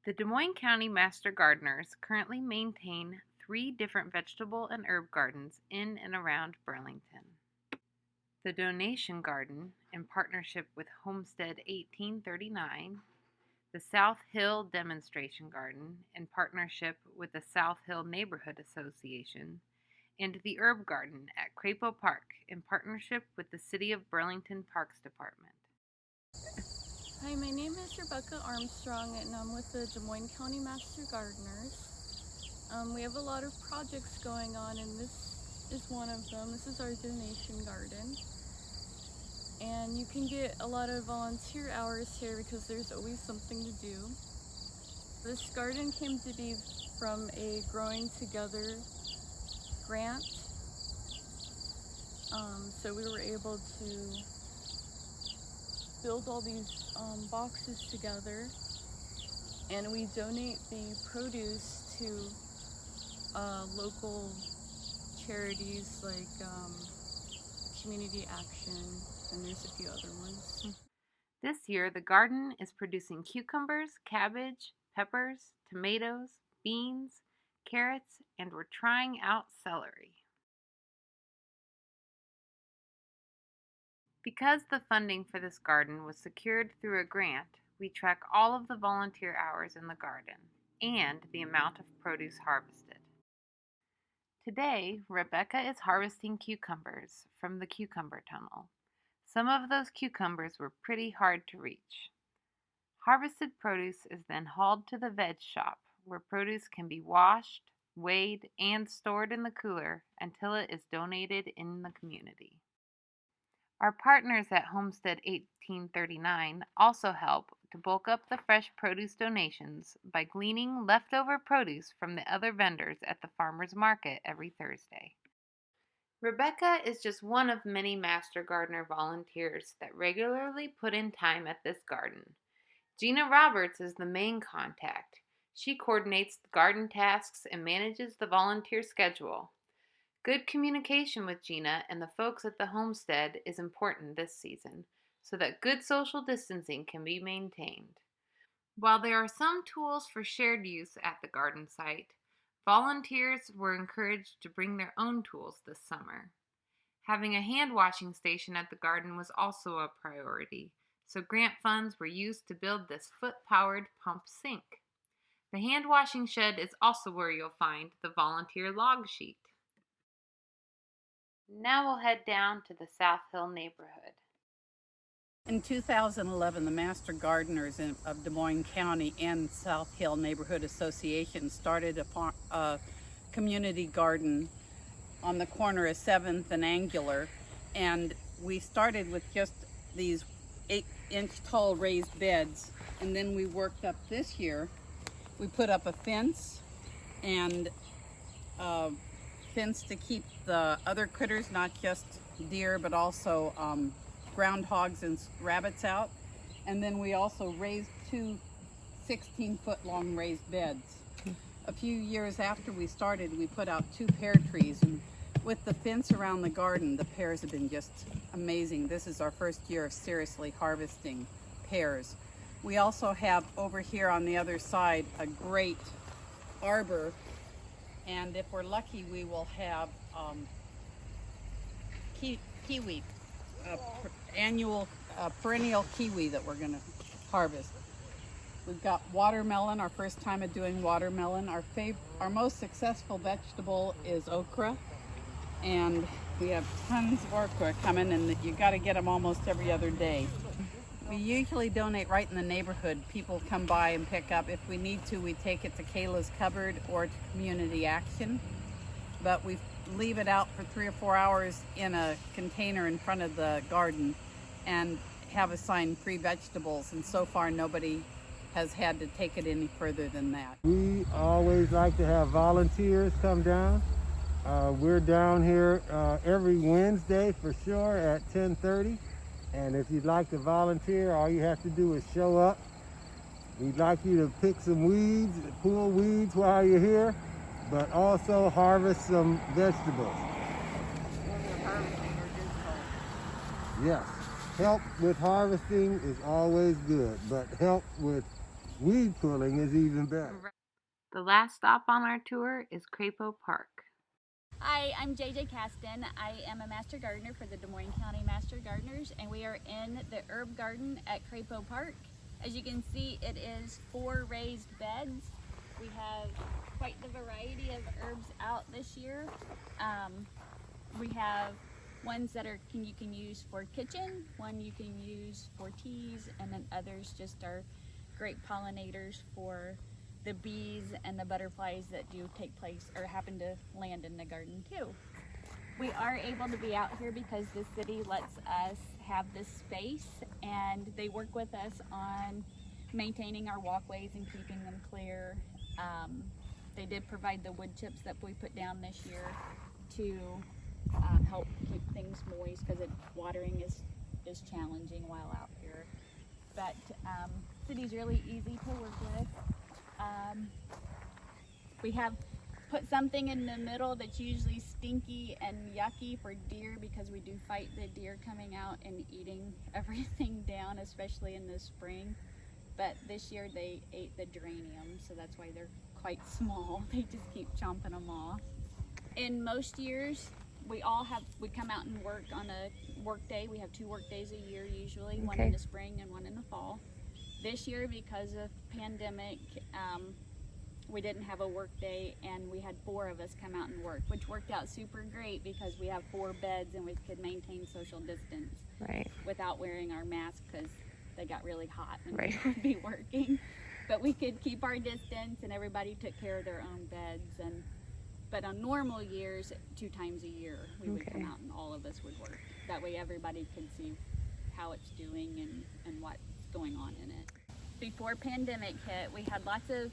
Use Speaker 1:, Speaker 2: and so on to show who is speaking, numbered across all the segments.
Speaker 1: The Des Moines County Master Gardeners currently maintain 3 different vegetable and herb gardens in and around Burlington. The Donation Garden, in partnership with Homestead 1839, the South Hill Demonstration Garden, in partnership with the South Hill Neighborhood Association, and the Herb Garden at Crapo Park, in partnership with the City of Burlington Parks Department.
Speaker 2: Hi, my name is Rebecca Armstrong and I'm with the Des Moines County Master Gardeners. We have a lot of projects going on and this is one of them. This is our donation garden. And you can get a lot of volunteer hours here because there's always something to do. This garden came to be from a Growing Together grant. So we were able to build all these boxes together, and we donate the produce to local charities like Community Action, and there's a few other ones.
Speaker 1: This year, the garden is producing cucumbers, cabbage, peppers, tomatoes, beans, carrots, and we're trying out celery. Because the funding for this garden was secured through a grant, we track all of the volunteer hours in the garden and the amount of produce harvested. Today, Rebecca is harvesting cucumbers from the cucumber tunnel. Some of those cucumbers were pretty hard to reach. Harvested produce is then hauled to the veg shop, where produce can be washed, weighed, and stored in the cooler until it is donated in the community. Our partners at Homestead 1839 also help to bulk up the fresh produce donations by gleaning leftover produce from the other vendors at the farmers market every Thursday. Rebecca is just one of many Master Gardener volunteers that regularly put in time at this garden. Gina Roberts is the main contact. She coordinates the garden tasks and manages the volunteer schedule. Good communication with Gina and the folks at the homestead is important this season, so that good social distancing can be maintained. While there are some tools for shared use at the garden site, volunteers were encouraged to bring their own tools this summer. Having a hand washing station at the garden was also a priority, so grant funds were used to build this foot-powered pump sink. The hand washing shed is also where you'll find the volunteer log sheet. Now we'll head down to the South Hill neighborhood.
Speaker 3: In 2011, the Master Gardeners of Des Moines County and South Hill Neighborhood Association started a community garden on the corner of 7th and Angular, and we started with just these 8-inch tall raised beds, and then we worked up this year. We put up a fence and fence to keep the other critters, not just deer, but also groundhogs and rabbits out. And then we also raised 2 16-foot long raised beds. A few years after we started, we put out 2 pear trees, and with the fence around the garden, the pears have been just amazing. This is our first year of seriously harvesting pears. We also have over here on the other side a great arbor, and if we're lucky, we will have kiwi, annual perennial kiwi that we're going to harvest. We've got watermelon, our first time of doing watermelon. Our most successful vegetable is okra, and we have tons of okra coming, and you got to get them almost every other day. We usually donate right in the neighborhood. People come by and pick up. If we need to, we take it to Kayla's Cupboard or to Community Action. But we leave it out for 3 or 4 hours in a container in front of the garden and have a sign free vegetables. And so far, nobody has had to take it any further than that.
Speaker 4: We always like to have volunteers come down. We're down here every Wednesday for sure at 10:30. And if you'd like to volunteer, all you have to do is show up. We'd like you to pick some weeds, pull weeds while you're here, but also harvest some vegetables. Yes, help with harvesting is always good, but help with weed pulling is even better.
Speaker 1: The last stop on our tour is Crapo Park.
Speaker 5: Hi, I'm JJ Caston. I am a Master Gardener for the Des Moines County Master Gardeners, and we are in the herb garden at Crapo Park. As you can see, it is 4 raised beds. We have quite the variety of herbs out this year. We have ones that you can use for kitchen, one you can use for teas, and then others just are great pollinators for the bees and the butterflies that do take place or happen to land in the garden too. We are able to be out here because the city lets us have this space, and they work with us on maintaining our walkways and keeping them clear. They did provide the wood chips that we put down this year to help keep things moist, because watering is challenging while out here. But city's really easy to work with. We have put something in the middle that's usually stinky and yucky for deer, because we do fight the deer coming out and eating everything down, especially in the spring. But this year they ate the geraniums, so that's why they're quite small. They just keep chomping them off. In most years, we come out and work on a work day. We have 2 work days a year usually, one in the spring and one in the fall. This year, because of pandemic, we didn't have a work day, and we had 4 of us come out and work, which worked out super great because we have 4 beds and we could maintain social distance without wearing our masks, because they got really hot and we would be working. But we could keep our distance, and everybody took care of their own beds. But on normal years, 2 times a year, we would come out and all of us would work. That way everybody could see how it's doing and what's going on in it. Before pandemic hit, we had lots of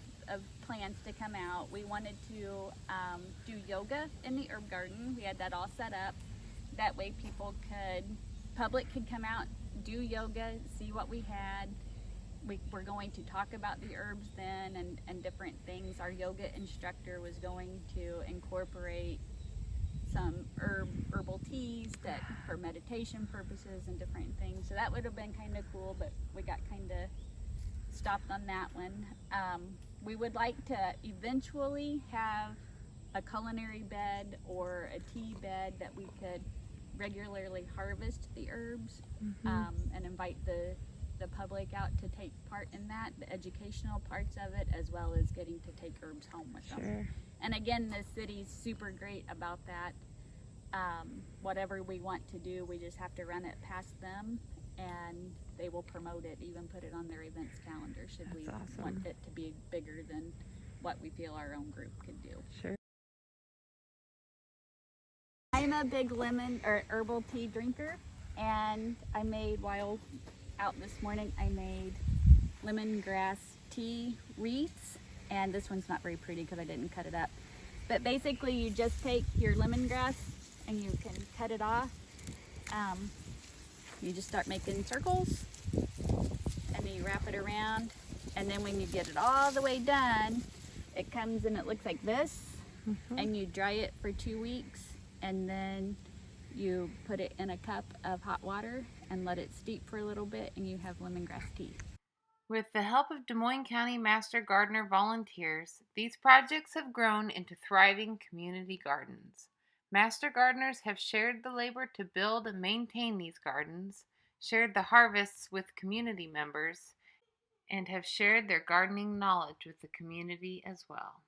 Speaker 5: plans to come out. We wanted to do yoga in the herb garden. We had that all set up. That way public could come out, do yoga, see what we had. We were going to talk about the herbs then and different things. Our yoga instructor was going to incorporate some herbal teas for meditation purposes and different things. So that would have been kind of cool, but we got kind of stopped on that one. We would like to eventually have a culinary bed or a tea bed that we could regularly harvest the herbs, and invite the public out to take part in that, the educational parts of it, as well as getting to take herbs home with them. And again, the city's super great about that. Whatever we want to do, we just have to run it past them, and they will promote it, even put it on their events calendar should we want it to be bigger than what we feel our own group could do. I'm a big lemon or herbal tea drinker, and I made, while out this morning, I made lemongrass tea wreaths, and this one's not very pretty because I didn't cut it up. But basically you just take your lemongrass and you can cut it off. You just start making circles, and then you wrap it around, and then when you get it all the way done, it comes and it looks like this, and you dry it for 2 weeks, and then you put it in a cup of hot water and let it steep for a little bit, and you have lemongrass tea.
Speaker 1: With the help of Des Moines County Master Gardener volunteers, these projects have grown into thriving community gardens. Master gardeners have shared the labor to build and maintain these gardens, shared the harvests with community members, and have shared their gardening knowledge with the community as well.